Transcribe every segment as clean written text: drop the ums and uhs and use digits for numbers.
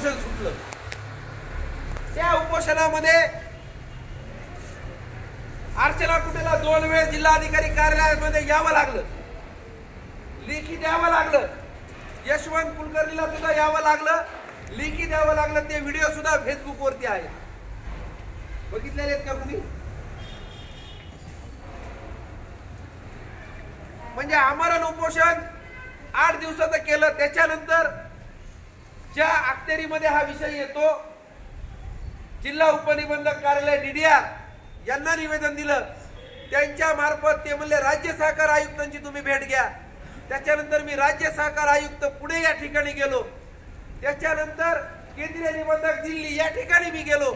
उपोषण सुटलं। त्या उपोषणामध्ये अर्चना कुटेला 2 वेळ जिल्हाधिकारी कार्यालयामध्ये यावं लागलं, लेखी द्यावं लागलं। यशवंत कुलकर्णीला सुद्धा यावं लागलं, लेखी द्यावं लागलं। ते व्हिडिओ सुद्धा फेसबुक वरती आहे, बघितलेले आहेत का तुम्ही? म्हणजे आमरण उपोषण 8 दिवसाचं केलं। त्याच्यानंतर ज्या अखत्यारीमध्ये हा विषय येतो, जिल्हा उपनिबंधक कार्यालय DDR यांना निवेदन दिलं, त्यांच्या मार्फत ते म्हणले राज्य सहकार आयुक्तांची तुम्ही भेट घ्या। त्याच्यानंतर मी राज्य सहकार आयुक्त पुणे या ठिकाणी गेलो, त्याच्यानंतर केंद्रीय निबंधक दिल्ली या ठिकाणी मी गेलो।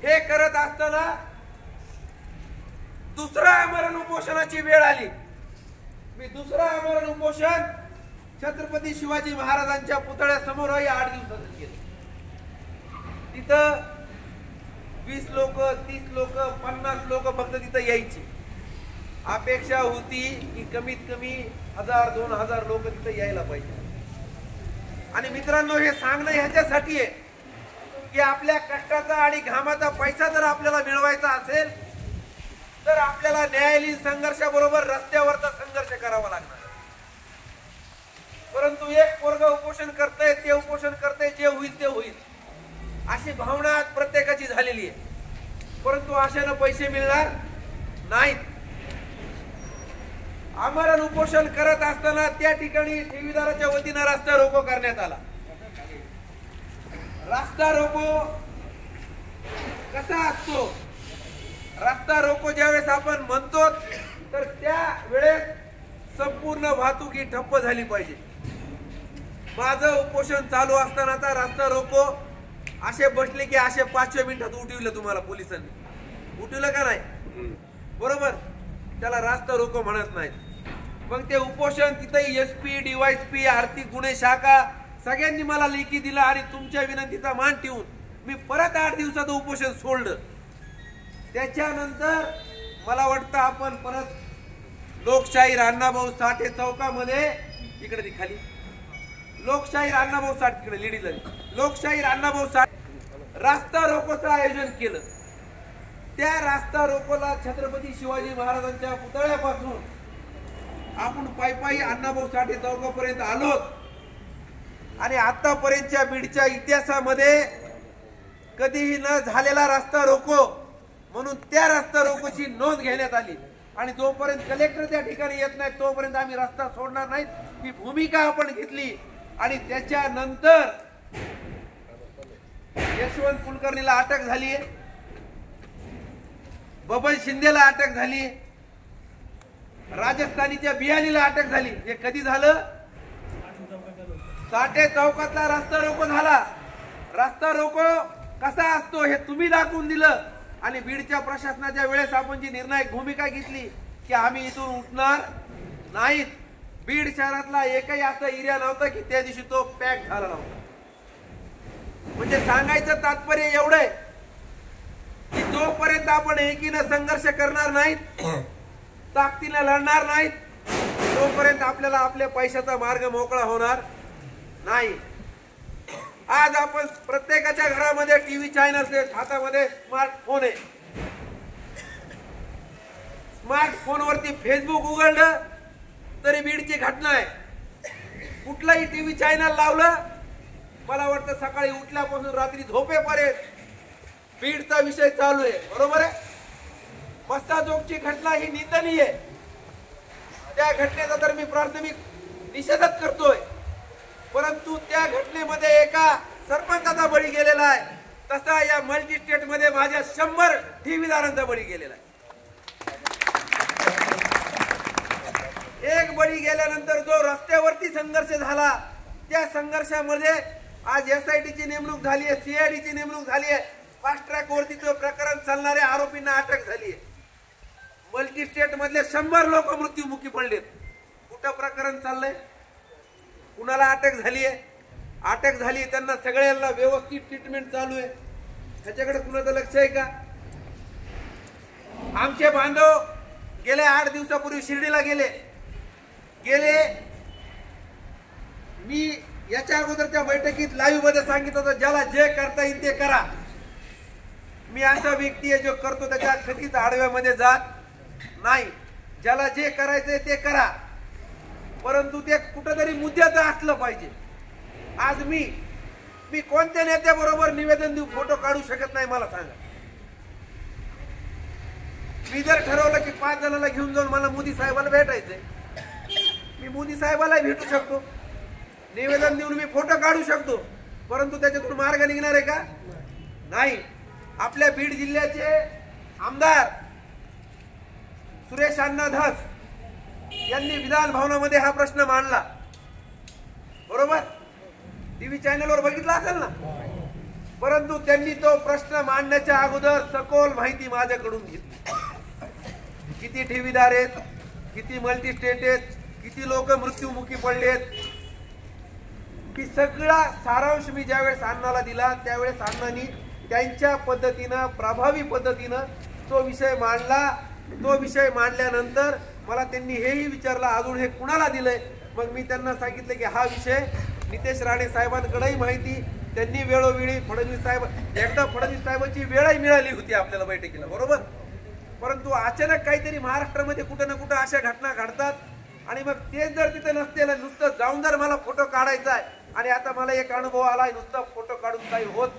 हे करत असताना दुसरा आमरण उपोषणाची वेळ आली। मी दुसरा आमरण उपोषण छत्रपती शिवाजी महाराजांच्या पुतळ्यासमोरही 8 दिवसाचं केलं। तिथं 20 लोक, 30 लोक, 50 लोक फक्त तिथं यायची। अपेक्षा होती की कमीत कमी 1000-2000 लोक तिथं यायला पाहिजे। आणि मित्रांनो, हे सांगणं ह्याच्यासाठी आहे की आपल्या कष्टाचा आणि घामाचा पैसा जर आपल्याला मिळवायचा असेल तर आपल्याला न्यायालयीन संघर्षाबरोबर रस्त्यावरचा संघर्ष करावा लागणार। परंतु एक पोरग उपोषण करतंय, ते उपोषण करतंय, जे होईल ते होईल अशी भावना आज प्रत्येकाची झालेली आहे। परंतु आशानं पैसे मिळणार नाहीत। आमरण उपोषण करत असताना त्या ठिकाणी ठेवीदाराच्या वतीनं रस्ता रोको करण्यात आला। रस्ता रोको कसा असतो? रस्ता रोको ज्यावेळेस आपण म्हणतो तर त्या वेळेस संपूर्ण वाहतूक ही ठप्प झाली पाहिजे। माझं उपोषण चालू असतानाचा रस्ता रोको असे बसले की असे 5 मिनिटात उठवलं तुम्हाला पोलिसांनी, उठवलं का नाही? बरोबर, त्याला रस्ता रोको म्हणत नाहीत। मग ते उपोषण तिथे SP, DYSP, आर्थिक गुन्हे शाखा सगळ्यांनी मला लेखी दिला आणि तुमच्या विनंतीचा मान ठेवून मी परत 8 दिवसाचं उपोषण सोडलं। त्याच्यानंतर मला वाटतं आपण परत लोकशाहीर अण्णाभाऊ साठे चौकामध्ये, इकडे ती खाली लोकशाहीर अण्णाभाऊ साठे, तिकडे लेडीज लोकशाहीर अण्णाभाऊ साठे रस्ता रोकोचं आयोजन केलं। त्या रस्ता रोकोला छत्रपती शिवाजी महाराजांच्या पुतळ्यापासून आपण पायी अण्णाभाऊ साठे चौकापर्यंत आलो आणि आतापर्यंतच्या बीडच्या इतिहासामध्ये कधीही न झालेला रस्ता रोको म्हणून त्या रस्ता रोकोची नोंद घेण्यात आली। आणि जोपर्यंत कलेक्टर त्या ठिकाणी येत नाही तोपर्यंत आम्ही रस्ता सोडणार नाही ही भूमिका आपण घेतली। आणि त्याच्यानंतर यशवंत कुलकर्णीला अटक झाली, बबन शिंदेला अटक झाली, राजस्थानीच्या बियाणीला अटक झाली। हे कधी झालं? साठे चौकातला रस्ता रोको झाला। रस्ता रोको कसा असतो हे तुम्ही दाखवून दिलं। आणि बीडच्या प्रशासनाच्या वेळेस आपण जी निर्णायक भूमिका घेतली की आम्ही इथून उठणार नाहीत। बीड शहरातला एकही असा एरिया नव्हता की त्या दिवशी तो पॅक झाला नव्हता। म्हणजे सांगायचं तात्पर्य एवढंय की जोपर्यंत आपण एकीनं संघर्ष करणार नाहीत, ताकदीने लढणार नाहीत, तोपर्यंत आपल्याला आपल्या पैशाचा मार्ग मोकळा होणार नाही। आज आपण प्रत्येकाच्या घरामध्ये टीव्ही चॅनल्स आहेत, हातामध्ये स्मार्टफोन आहे। स्मार्टफोनवरती फेसबुक उघडलं तरी बीडची घटना आहे। कुठलाही टीव्ही चॅनल लावलं, मला वाटतं सकाळी उठल्यापासून रात्री झोपेपर्यंत बीडचा विषय चालू आहे। बरोबर आहे? मस्ताजोगची घटना ही निंदनीय आहे। त्या घटनेचा तर मी प्राथमिक निषेधच करतोय, परंतु त्या घटनेमध्ये एका सरपंचाचा बळी गेलेला आहे, तसा या मल्टी स्टेट मध्ये माझ्या 100 ठेवीदारांचा बळी गेलेला आहे। एक बळी गेल्यानंतर जो रस्त्यावरती संघर्ष झाला, त्या संघर्षामध्ये आज SIT ची नेमणूक झाली आहे, CID ची नेमणूक झाली आहे, फास्ट ट्रॅक वरती प्रकरण चालणाऱ्या आरोपींना अटक झाली आहे। मल्टी स्टेट मधले 100 लोक मृत्युमुखी पडलेत। कुठं प्रकरण चाललंय? कुणाला अटक झाली आहे? अटक झाली, त्यांना सगळ्यांना व्यवस्थित ट्रीटमेंट चालू आहे, ह्याच्याकडे कुणाचं लक्ष आहे का? आमचे बांधव गेल्या 8 दिवसापूर्वी शिर्डीला गेले। मी याच्या अगोदरच्या बैठकीत लाईव्ह मध्ये सांगितलं होतं ज्याला जे करता येईल ते करा. मी असा व्यक्ती आहे जो करतो त्याच्या कधीच आडव्यामध्ये जात नाही. ज्याला जे करायचंय ते करा, परंतु ते कुठेतरी मुद्द्याचं असलं पाहिजे. आज मी कोणत्या नेत्याबरोबर निवेदन देऊ, फोटो काढू शकत नाही मला सांगा. मी जर ठरवलं की 5 जणांना घेऊन जाऊन मला मोदी साहेबाला भेटायचंय, मी मोदी साहेबाला भेटू शकतो, निवेदन देऊन मी फोटो काढू शकतो, परंतु त्याच्यातून मार्ग निघणार आहे का? नाही. आपल्या बीड जिल्ह्याचे आमदार सुरेश अण्णा धस यांनी विधान भवनामध्ये हा प्रश्न मांडला, बरोबर? टीव्ही चॅनलवर बघितला असेल ना. परंतु त्यांनी तो प्रश्न मांडण्याच्या अगोदर सखोल माहिती माझ्याकडून घेतली. किती ठेवीदार आहेत, किती मल्टी स्टेट आहेत, किती लोक मृत्युमुखी पडलेत, की सगळा सारांश मी ज्यावेळेस अण्णाला दिला त्यावेळेस अण्णांनी त्यांच्या पद्धतीनं प्रभावी पद्धतीनं तो विषय मांडला. तो विषय मांडल्यानंतर मला त्यांनी हेही विचारलं अजून हे कुणाला दिलंय. मग मी त्यांना सांगितलं की हा विषय नितेश राणे साहेबांकडेही माहिती, त्यांनी वेळोवेळी फडणवीस साहेब, एकदा फडणवीस साहेबांची वेळही मिळाली होती आपल्याला बैठकीला, बरोबर? परंतु अचानक काहीतरी महाराष्ट्रामध्ये कुठं ना कुठं अशा घटना घडतात आणि मग तेच जर तिथे नसते, नुसतं जाऊन जर मला फोटो काढायचा आहे आणि आता मला एक अनुभव आलाय नुसतं फोटो काढून काही होत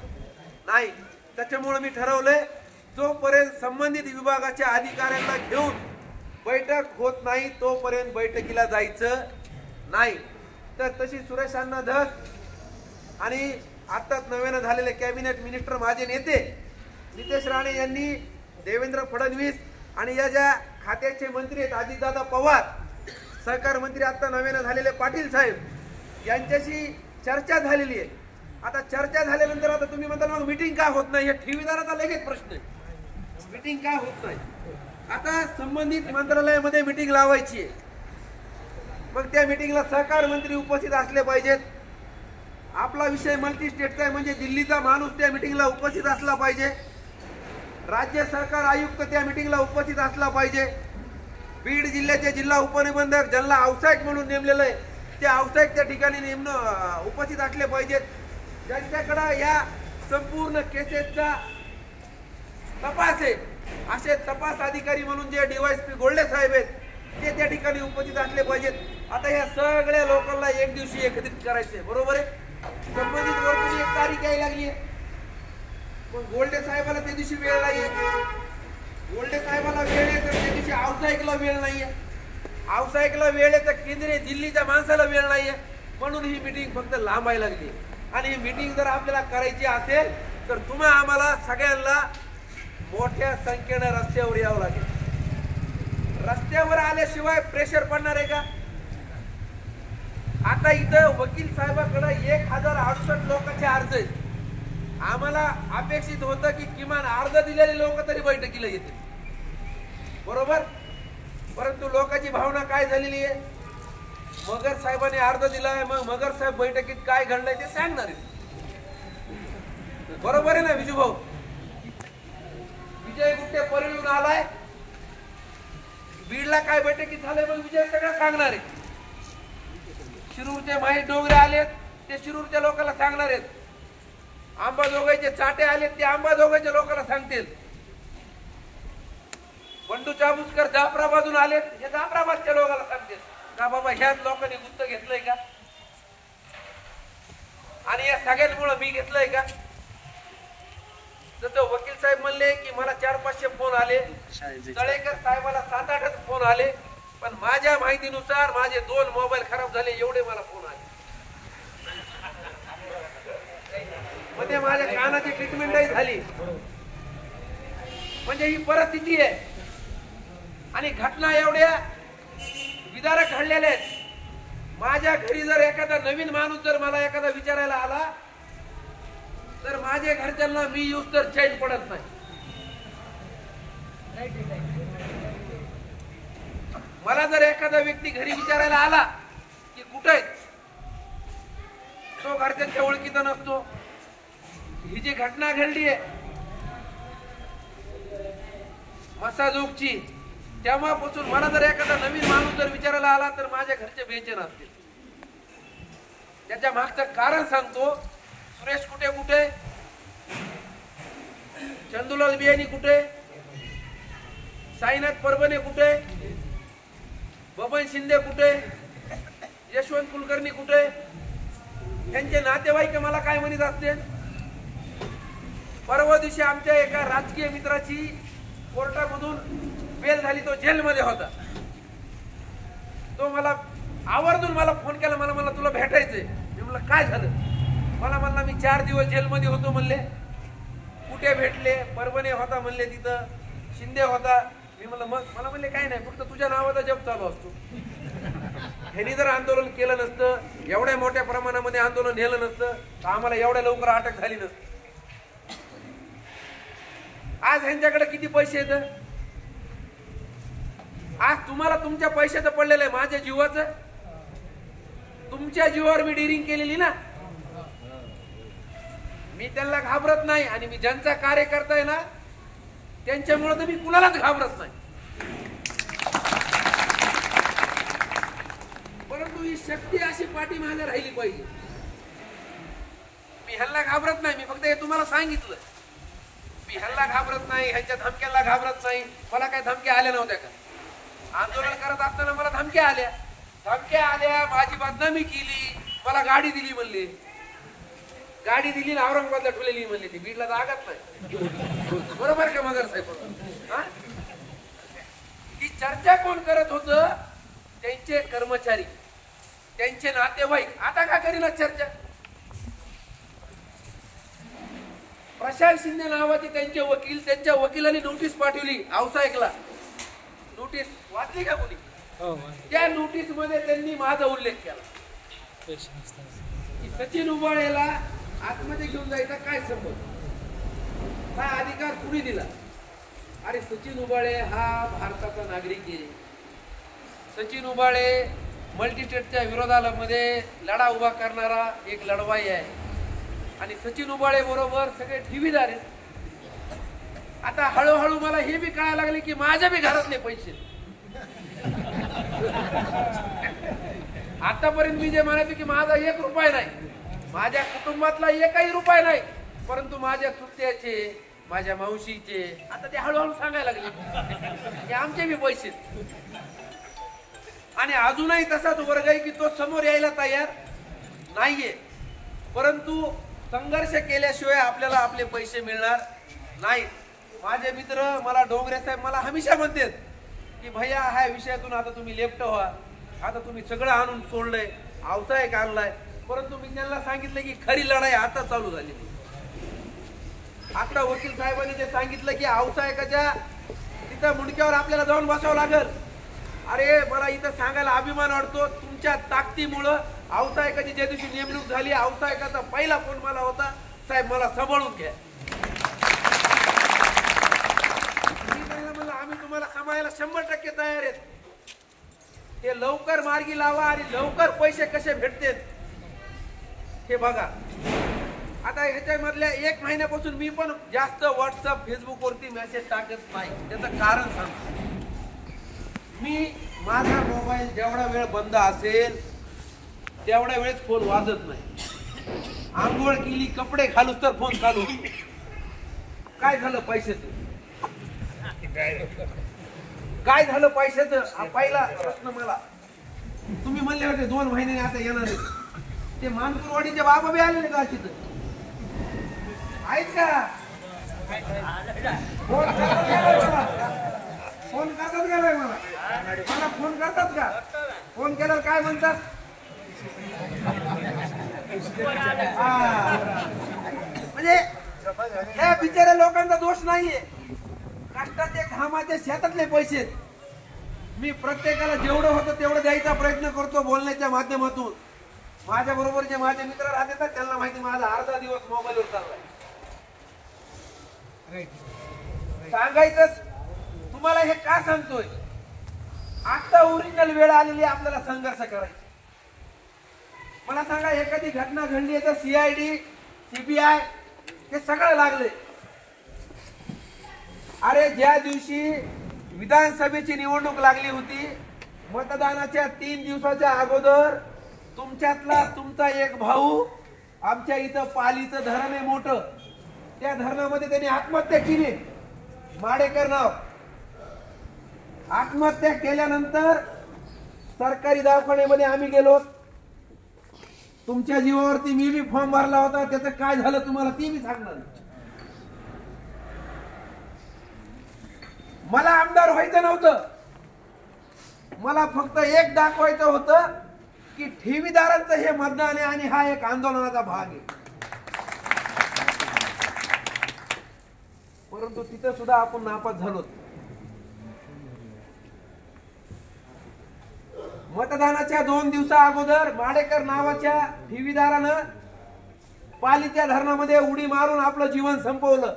नाही. त्याच्यामुळे मी ठरवलंय जोपर्यंत संबंधित विभागाच्या अधिकाऱ्यांना घेऊन बैठक होत नाही तोपर्यंत बैठकीला जायचं नाही. तर तशी सुरेश अण्णा धस आणि आताच नव्यानं झालेले कॅबिनेट मिनिस्टर माझे नेते नितेश राणे यांनी देवेंद्र फडणवीस आणि या ज्या खात्याचे मंत्री आहेत अजितदादा पवार, सहकार मंत्री आता नव्यानं झालेले पाटील साहेब यांच्याशी चर्चा झालेली आहे. आता चर्चा झाल्यानंतर आता तुम्ही म्हणताल मग मीटिंग का होत नाही, हे ठेवीदाराचा लगेच प्रश्न आहे. मीटिंग का होत नाही? आता संबंधित मंत्रालयामध्ये मीटिंग लावायची आहे. मग त्या मीटिंगला सहकार मंत्री उपस्थित असले पाहिजेत. आपला विषय मल्टी स्टेटचा आहे म्हणजे दिल्लीचा माणूस त्या मीटिंगला उपस्थित असला पाहिजे. राज्य सहकार आयुक्त त्या मीटिंगला उपस्थित असला पाहिजे. बीड जिल्ह्याचे जिल्हा उपनिबंधक ज्यांना आवसायक म्हणून नेमलेलं आहे ते आवसायक त्या ठिकाणी उपस्थित असले पाहिजेत. ज्यांच्याकडे या संपूर्ण केसेसचा तपास आहे असे तपास अधिकारी म्हणून जे डीवायएसपी गोल्डे साहेब आहेत ते त्या ठिकाणी उपस्थित असले पाहिजेत. आता या सगळ्या लोकांना एक दिवशी एकत्रित करायचे, बरोबर आहे? संबंधित वर्गाची एक तारीख यायला लागली आहे, पण गोल्डे साहेबाला त्या दिवशी वेळ नाहीये. गोल्डे साहेबाला वेळ आहे तर त्या दिवशी आवसायकला वेळ नाहीये. आवसायकला वेळ आहे तर केंद्रीय दिल्लीच्या माणसाला वेळ नाहीये. म्हणून ही मीटिंग फक्त लांबायला लागली. आणि ही मीटिंग जर आपल्याला करायची असेल तर तुम्हा आम्हाला सगळ्यांना मोठ्या संख्येने रस्त्यावर यावं लागेल. रस्त्यावर आल्याशिवाय प्रेशर पडणार आहे का? आता इथं वकील साहेबांकडे 1068 लोकांचे अर्ज आहेत. आम्हाला अपेक्षित होतं की किमान अर्ज दिलेले लोक तरी बैठकीला येतील, बरोबर? परंतु लोकांची भावना काय झालेली आहे, मगर साहेबांनी अर्ज दिलाय, मग मगर साहेब बैठकीत काय घडलंय ते सांगणार आहे, बरोबर आहे ना विजू भाऊ? विजय गुट्टे परळीहून आलाय, बीडला काय बैठकीत झालंय मग विजय सगळं सांगणार आहे. शिरूरचे महेश डोंगरे आलेत ते शिरूरच्या लोकांना सांगणार आहेत. अंबाजोगाईचे चाटे आलेत ते अंबाजोगाईच्या लोकांना सांगतील. बंडू चाबुसकर जाफराबादून आलेत हे जाफराबादच्या लोकांना सांगतील का बाबा ह्याच लोकांनी गुत्त घेतलंय का आणि या सगळ्यांमुळे मी घेतलंय का? जसं वकील साहेब म्हणले की मला 400-500 फोन आले, तळेकर साहेबाला 7-8 फोन आले, पण माझ्या माहितीनुसार माझे 2 मोबाईल खराब झाले एवढे मला फोन आले. मध्ये माझ्या कानाची ट्रीटमेंटही झाली. म्हणजे ही परिस्थिती आहे आणि घटना एवढ्या विदारक घडलेल्या आहेत. माझ्या घरी जर एखादा नवीन माणूस जर मला एखादा विचारायला आला तर माझ्या घरच्यांना मी येऊस तर चैन पडत नाही. मला जर एखादा व्यक्ती घरी विचारायला आला की कुठे तो घरच्यांच्या ओळखीचा नसतो. ही जी घटना घडली आहे मसाजोगची, तेव्हापासून मला जर एखादा नवीन माणूस जर विचारायला आला तर माझ्या घरचे बेचैन असतील. त्याच्या मागचं कारण सांगतो. सुरेश कुठे कुठे, चंदूलाल बियाणी कुठे, साईनाथ परभणे कुठे, बबन शिंदे कुठे, यशवंत कुलकर्णी कुठे, त्यांचे नातेवाईक मला काय म्हणत असते. परवा दिवशी आमच्या एका राजकीय मित्राची कोर्टामधून बेल झाली, तो जेलमध्ये होता. तो मला आवर्जून फोन केला, मला तुला भेटायचंय. मी म्हणलं काय झालं. मला म्हणला मी 4 दिवस जेलमध्ये होतो म्हणले. कुठे भेटले. परभणे होता म्हणले, तिथं शिंदे होता. मी म्हणलं मग. मला म्हणले काय नाही, फक्त तुझ्या नावाचा जप चालू असतो. ह्यांनी जर आंदोलन केलं नसतं, एवढ्या मोठ्या प्रमाणामध्ये आंदोलन नेलं नसतं, तर आम्हाला एवढ्या लवकर अटक झाली नसती. आज ह्यांच्याकडे किती पैसे आहेत. आज तुम्हाला तुमच्या पैशाचं पडलेलं आहे, माझ्या जीवाचं. तुमच्या जीवावर मी डिरिंग केलेली ना. मी त्यांना घाबरत नाही आणि मी ज्यांचा कार्यकर्ता आहे ना त्यांच्यामुळे तर मी कुणालाच घाबरत नाही. परंतु ही शक्ती अशी पाठीमागे राहिली पाहिजे. मी ह्यांना घाबरत नाही, मी फक्त हे तुम्हाला सांगितलं. मी ह्यांना घाबरत नाही, ह्यांच्या धमक्याला घाबरत नाही. मला काय धमक्या आल्या नव्हत्या का. आंदोलन करत असताना मला धमक्या आल्या, माझी बदनामी केली, मला गाडी दिली म्हणले. गाडी दिली ना औरंगाबादला ठेवलेली म्हणले, ती बीडला जागाच नाही. बरोबर का मगर साहेब. ही चर्चा कोण करत होत. त्यांचे कर्मचारी, त्यांचे नातेवाईक. आता का करीना चर्चा. प्रशांत शिंदे नावाचे त्यांचे वकील, त्यांच्या वकिलांनी नोटीस पाठवली औसायकला. नोटीस वाचली का कोणी. त्या नोटीस मध्ये त्यांनी माझा उल्लेख केला की सचिन उबाळेला आतमध्ये घेऊन जायचा काय संबंध, हा अधिकार कुणी दिला. अरे सचिन उबाळे हा भारताचा नागरिक आहे. सचिन उबाळे मल्टीस्टेटच्या विरोधामध्ये लढा उभा करणारा एक लढवाई आहे आणि सचिन उबाळे बरोबर सगळे ठेवीदार आहेत. आता हळूहळू मला हे बी कळायला लागले की माझ्या बी घरातले पैसे. आतापर्यंत मी जे म्हणायचो की माझा 1 रुपया नाही, माझ्या कुटुंबातला 1ही रुपया नाही, परंतु माझ्या चुलत्याचे, माझ्या मावशीचे, आता ते हळूहळू सांगायला लागले की आमचे बी पैसे. आणि अजूनही तसाच वर्ग आहे की तो समोर यायला तयार नाहीये. परंतु संघर्ष केल्याशिवाय आपल्याला आपले पैसे मिळणार नाही. माझे मित्र मला डोंगरे साहेब मला हमेशा म्हणतात की भैया ह्या विषयातून आता तुम्ही लेफ्ट व्हा, आता तुम्ही सगळं आणून सोडलंय, औसायक आणलाय. परंतु मी त्यांना सांगितलं की खरी लढाई आता चालू झाली. आता वकील साहेबांनी जे सांगितलं की औसायकाच्या तिथं मुंडक्यावर आपल्याला जाऊन बसावं लागल. अरे मला इथं सांगायला अभिमान वाटतो, तुमच्या ताकदीमुळं औसायकाची ज्या दिवशी नेमणूक झाली, औसायकाचा पहिला फोन मला होता, साहेब मला सांभाळून घ्या. म्हणलं आम्ही तुम्हाला सांभाळायला 100% तयार आहेत. हे लवकर मार्गी लावा आणि लवकर पैसे कसे भेटतात हे बघा. आता ह्याच्यामधल्या 1 महिन्यापासून मी पण जास्त व्हॉट्सअप फेसबुक वरती मेसेज टाकत नाही. त्याचं कारण सांगतो. मी माझा मोबाईल जेवढा वेळ बंद असेल तेवढ्या वेळेस फोन वाजत नाही. आंघोळ केली, कपडे घालूच तर फोन चालू. काय झालं पैशाचं, काय झालं पैशाचं, हा पहिला प्रश्न मला. तुम्ही म्हणले होते 2 महिन्याने आता येणार आहे. ते मानपूरवाडीचे बाबा बी आलेले का तिथं आहेत का. फोन करतात का नाही मला फोन करतात का. फोन केल्यावर काय म्हणतात, म्हणजे या बिचाऱ्या लोकांचा दोष नाहीये. कष्टाचे घामाचे शेतातले पैसे. मी प्रत्येकाला जेवढं होतं तेवढं द्यायचा प्रयत्न करतो बोलण्याच्या माध्यमातून. माझ्या बरोबर जे माझे मित्र राहतात ना त्यांना माहिती माझा अर्धा दिवस मोबाईलवर चाललाय. सांगायचं तुम्हाला हे का सांगतोय, आता ओरिजिनल वेळ आलेली आपल्याला संघर्ष करायचा. मला सांगा एखादी घटना घडली तर CID CBI हे सगळं लागले. अरे ज्या दिवशी विधानसभेची निवडणूक लागली होती, मतदानाच्या 3 दिवसाच्या अगोदर तुमच्यातला तुमचा एक भाऊ आमच्या इथं पालीचं धरण आहे मोठं, त्या धरणामध्ये त्यांनी आत्महत्या केली. माडेकर नाव. आत्महत्या केल्यानंतर सरकारी दवाखान्यामध्ये आम्ही गेलो. तुमच्या जीवावरती मी बी फॉर्म भरला होता, त्याचं काय झालं तुम्हाला ती मी सांगणार. मला आमदार व्हायचं नव्हतं, मला फक्त एक दाखवायचं होतं की ठेवीदारांचं हे मतदान आहे आणि हा एक आंदोलनाचा भाग आहे. परंतु तिथं सुद्धा आपण नापास झालो. मतदानाच्या 2 दिवसा अगोदर माडेकर नावाच्या ठेवीदारानं पालीच्या धरणामध्ये उडी मारून आपलं जीवन संपवलं.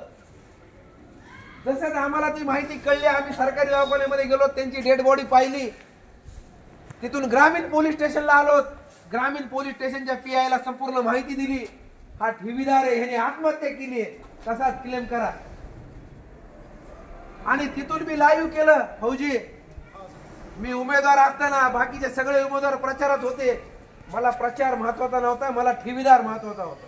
जसं आम्हाला ती माहिती कळली, आम्ही सरकारी दवाखान्यामध्ये गेलो, त्यांची डेड बॉडी पाहिली. तिथून ग्रामीण पोलीस स्टेशनला आलो. ग्रामीण पोलीस स्टेशनच्या पीआयला संपूर्ण माहिती दिली. हा ठेवीदार आहे, ह्याने आत्महत्या केली आहे, तसाच क्लेम करा. आणि तिथून मी लाईव्ह केलं. फौजी, मी उमेदवार असताना बाकीचे सगळे उमेदवार प्रचारात होते, मला प्रचार महत्वाचा नव्हता, मला ठेवीदार महत्वाचा होता.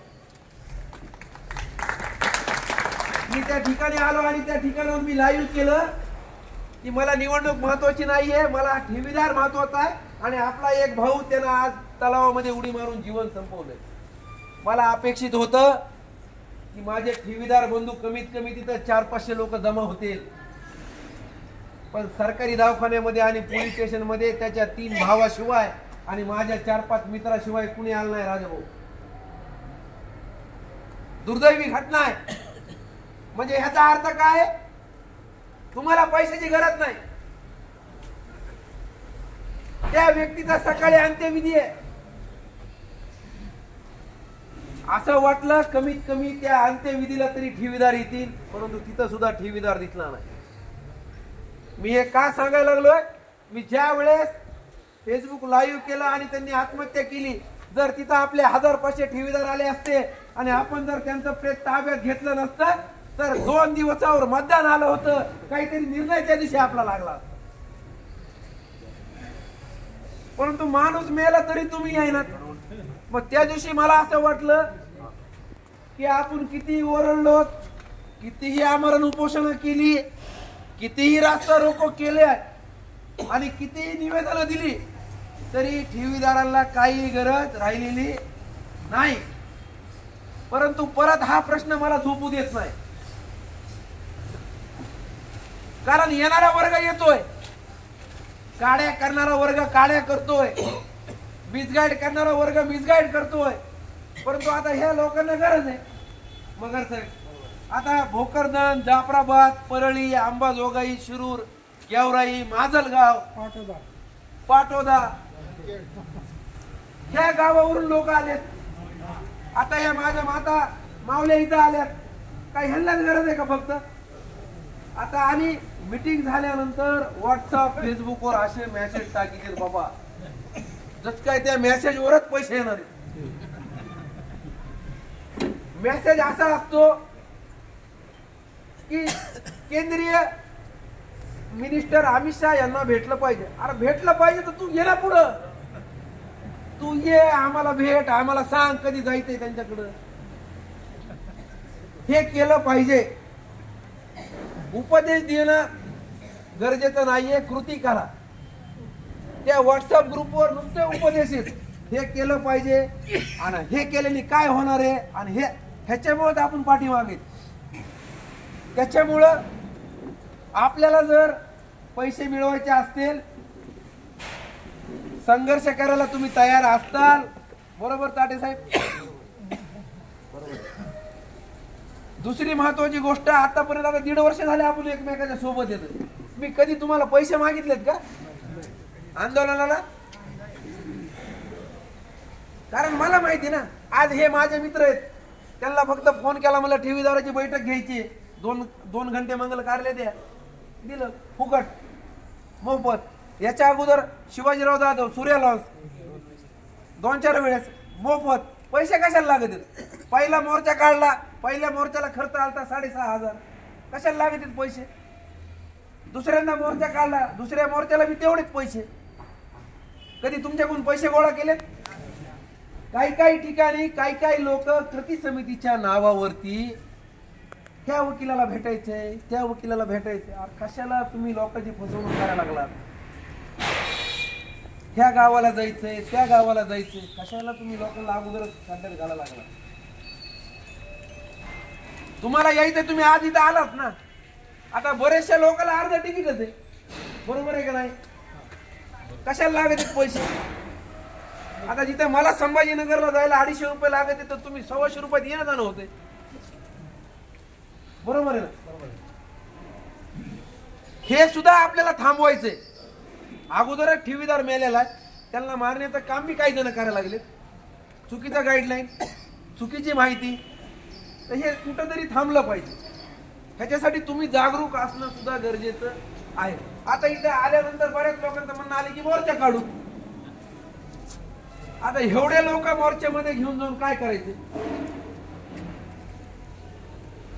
मी त्या ठिकाणी आलो आणि त्या ठिकाणावर मी लाईव्ह केलं की मला निवडणूक महत्वाची नाहीये, मला ठेवीदार महत्वाचा आहे. आणि आपला एक भाऊ त्यानं आज तलावामध्ये उडी मारून जीवन संपवलंय. मला अपेक्षित होतं की माझे ठेवीदार बंधू कमीत कमी तिथं 400-500 लोक जमा होतील. पण सरकारी दवाखान्यामध्ये आणि पोलीस स्टेशन मध्ये त्याच्या 3 भावाशिवाय आणि माझ्या 4-5 मित्राशिवाय कुणी आलं नाही. राजाभाऊ, दुर्दैवी घटना आहे. म्हणजे ह्याचा अर्थ काय? तुम्हाला पैशाची गरज नाही. त्या व्यक्तीचा सकाळी अंत्यविधी आहे. असं वाटलं कमीत कमी त्या अंत्यविधीला तरी ठेवीदार येतील, परंतु तिथं सुद्धा ठेवीदार दिसला नाही. मी हे का सांगायला लागलोय? मी ज्या वेळेस फेसबुक लाईव्ह केलं आणि त्यांनी आत्महत्या केली, जर तिथं आपले 1000-500 ठेवीदार आले असते आणि आपण जर त्यांचं प्रेत ताब्यात घेतलं नसतं तर 2 दिवसावर मतदान आलं होतं. काहीतरी निर्णय त्या दिवशी आपला लागला. परंतु माणूस मेला तरी तुम्ही येईना. मग त्या दिवशी मला असं वाटलं की आपण किती ओरडलो, कितीही आमरण उपोषण केली, कितीही रास्ता रोको केले आणि कितीही निवेदनं दिली, तरी ठेवीदारांना काही गरज राहिलेली नाही. परंतु परत हा प्रश्न मला झोपू देत नाही. कारण येणारा वर्ग येतोय, काड्या करणारा वर्ग काड्या करतोय, मिसगाईड करणारा वर्ग मिसगाईड करतोय. परंतु आता ह्या लोकांना गरज आहे. मगर साहेब, आता भोकरदन, जाफराबाद, परळी, अंबाजोगाई, शिरूर, गेवराई, माजलगाव, पाटोदा ह्या गावावरून लोक आलेत. आता या माझ्या माता मावल्या इथं आल्यात. काही ह्यांनाच गरज आहे का फक्त? आता आणि मीटिंग झाल्यानंतर व्हॉट्सअप, फेसबुकवर असे मेसेज टाकीतील बाबा, जस काय त्या मेसेजवरच पैसे येणार. मेसेज असा असतो की केंद्रीय मिनिस्टर अमित शाह यांना भेटलं पाहिजे. अरे भेटलं पाहिजे तर तू ये ना पुढं, तू ये, आम्हाला भेट, आम्हाला सांग कधी जायचंय त्यांच्याकडं. हे केलं पाहिजे. उपदेश देणं गरजेचं नाहीये, कृती करा. त्या व्हॉट्सअप ग्रुपवर नुसते उपदेश आहेत, हे केलं पाहिजे. आणि हे केल्याने काय होणार आहे आणि हे ह्याच्यामुळे आपण पाठीमागे. त्याच्यामुळं आपल्याला जर पैसे मिळवायचे असतील, संघर्ष करायला तुम्ही तयार असताल, बरोबर ताटे साहेब? बरोबर. दुसरी महत्वाची गोष्ट, आतापर्यंत आता 1.5 वर्ष झाले आपण एकमेकाच्या सोबत येतो. मी कधी तुम्हाला पैसे मागितलेत का आंदोलनाला? कारण मला माहिती ना, आज हे माझे मित्र आहेत, त्यांना फक्त फोन केला, मला ठेवीदाराची बैठक घ्यायची, 2 घंटे मंगल कार्यालय द्या, दिलं फुकट मोफत. याच्या अगोदर शिवाजीराव जाधव, सूर्या लॉन्स 2-4 वेळेस मोफत. पैसे कशाला लागत? पहिला मोर्चा काढला, पहिल्या मोर्चाला खर्च आलता 6,500. कशाला लागत पैसे? दुसऱ्यांदा मोर्चा काढला, दुसऱ्या मोर्चाला बी तेवढेच पैसे. कधी तुमच्याकडून पैसे गोळा केलेत? काही ठिकाणी काही लोक कृती समितीच्या नावावरती ह्या वकिलाला भेटायचंय, त्या वकिलाला भेटायचंय. कशाला तुम्ही लोकांची फसवणूक करायला लागलात? ह्या गावाला जायचंय, त्या गावाला जायचंय, कशाला तुम्ही लोकांना अगोदर खड्ड्यात घालायला लागला? तुम्हाला यायचं, तुम्ही आज इथं आलात ना. आता बरेचशा लोकांना अर्ध तिकीटच आहे, बरोबर आहे का नाही? कशाला लागत पैसे? आता जिथे मला संभाजीनगरला जायला 250 रुपये लागत, तर तुम्ही 125 रुपयात येणं जाणं होते, बरोबर आहे ना? हे सुद्धा आपल्याला थांबवायचंय. अगोदरच ठेवीदार मेलेला आहे, त्यांना मारण्याचं काम बी काही जण करायला लागले. चुकीचा गाईडलाईन, चुकीची माहिती, तर हे कुठंतरी थांबलं पाहिजे. ह्याच्यासाठी तुम्ही जागरूक असणं सुद्धा गरजेचं आहे. आता इथे आल्यानंतर बऱ्याच लोकांचं म्हणणं आले की मोर्चा काढू. आता एवढे लोक मोर्चामध्ये घेऊन जाऊन काय करायचे?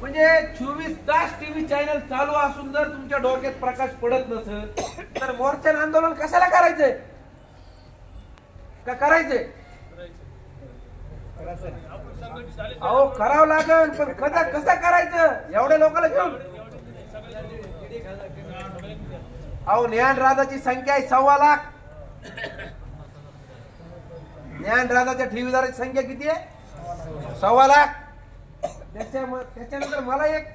म्हणजे 24 तास टीव्ही चॅनल चालू असून जर तुमच्या डोक्यात प्रकाश पडत नसेल तर मोर्चा आंदोलन कशाला करायचंय? का करायचंय? अहो करावं लागेल, पण कसं करायचं एवढ्या लोकांना घेऊन? अहो ज्ञानराजाची संख्या आहे 1.25 लाख. ज्ञानराजाच्या ठेवीदाराची संख्या किती आहे? 1.25 लाख. त्याच्यानंतर मला एक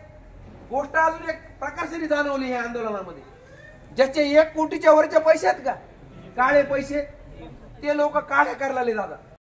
गोष्ट अजून एक प्रकाशनी जाणवली या आंदोलनामध्ये. ज्याचे 1 कोटीच्या वरचे पैसे आहेत का, काळे पैसे, ते लोक काळे करायला जातात.